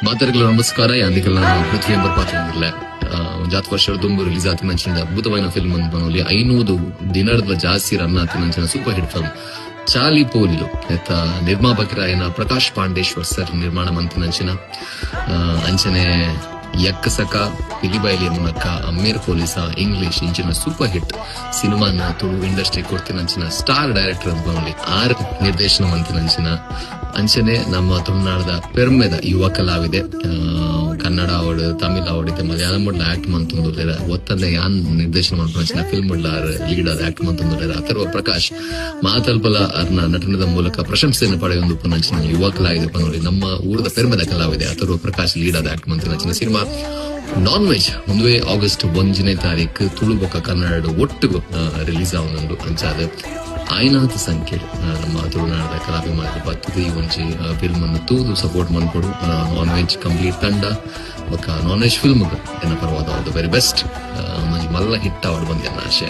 ಮಾತರಿಗಳ ನಮಸ್ಕಾರ ಯಾಂದಿಕಲ್ಲ ಪೃಥ್ವಿ ಎಂಬ ಪಾತ್ರ ಒಂದು 10 ವರ್ಷದ ದುಂಬು ರಿಲೀಸ್ ಆತಿನ ಅದ್ಭುತమైన ಫಿಲ್ಮ್ ಅಂತ ಬನೋಲಿ 500 ದಿನದ ಜಾಸ್ತಿ ರನ್ ಆತಿನ ಸೂಪರ್ ಹಿಟ್ ಫಿಲ್ಮ್ ಚಾಲಿ ಪೋಲಿಲು ನಿರ್ಮಾಪಕರಾಯನ ಪ್ರಕಾಶ್ ಪಾಂಡೇಶ್ವರ್ ಸರ್ ನಿರ್ಮಾಣ ಮಂತಿನ ಅಂಚನೆ ಯಕ್ಕಸಕ ಪಿಲಿಬೈಲಿ ಮೂಲಕ ಅಮ್ಮೀರ್ ಪೊಲೀಸ ಇಂಗ್ಲಿಷ್ ಇಂಚಿನ ಸೂಪರ್ ಹಿಟ್ ಸಿನಿಮಾನ ತುಳು ಇಂಡಸ್ಟ್ರಿ ಕೊಡ್ತಿನಂಚಿನ ಸ್ಟಾರ್ ಡೈರೆಕ್ಟರ್ ಅಂತ ಬನೋಲಿ 6 ನಿರ್ದೇಶನ ಮಂತಿನಂಚಿನ ಅಂಚನೆ ನಮ್ಮ ತುಳುನಾಡದ ಪೆರ್ಮೆದ ಯುವ ಕಲಾವಿದೆ ಕನ್ನಡ ಅವಡು ತಮಿಳ್ ಅವಡಿತೆ ಮಲಯಾಳಂ ಆಕ್ಟ್ ಮಂತೊಂದುಲ್ಲೆರ ಒತ್ತಂದೆ ಯಾನ್ ನಿರ್ದೇಶನ ಮಾಡ್ಕೊಂಡ ಫಿಲ್ಮ್ ಲೀಡ್ ಆದ ಆಕ್ಟ್ ಮಂತೊಂದುಲ್ಲೆರ ಅಥರ್ವ ಪ್ರಕಾಶ್ ಮಾತಲ್ಪಲ ಅರ್ನ ನಟನದ ಮೂಲಕ ಪ್ರಶಂಸೆಯನ್ನು ಪಡೆಯೊಂದು ಪುನಂಚಿನ ಯುವ ಕಲಾವಿದೆ ಪನೋಲಿ ನಮ್ಮ ಊರದ ಪೆರ್ಮೆದ ಕಲಾವಿದೆ ಅಥರ್ವ ಪ್ರಕಾಶ್ ಲೀಡ್ ಆದ ಆಕ್ಟ್ ಮಂತಿನ ಸಿನಿಮಾ ನಾನ್ ವೆಜ್ ಮುಂದುವೆ ಆಗಸ್ಟ್ 1ನೇ ತಾರೀಕು ತುಳು ಬೊಕ್ಕ ಕನ್ನಡ ಒಟ್ಟು ರಿಲೀಸ್ ಆವೊಂದು ಅಂಚಾದ ಆಯ್ನಾಥ ಸಂಖ್ಯೆ ನಮ್ಮ ತುಳುನಾಡದ ಕಲಾಭಿಮಾನ ಪತ್ತಿಗೆ ಒಂಜಿ ಫಿಲ್ಮ್ ಅನ್ನು ತೂದು ಸಪೋರ್ಟ್ ಮಾಡ್ಕೊಡು ನಾನ್ ವೆಜ್ ಕಂಪ್ಲೀಟ್ ತಂಡ ಬೊಕ್ಕ ನಾನ್ ವೆಜ್ ಫಿಲ್ಮ್ ಏನ ಪರವಾದ ವೆರಿ ಬೆಸ್ಟ್ ಮಲ್ಲ ಹಿಟ್ ಆವಡ್ ಬಂದ ಆಶೆ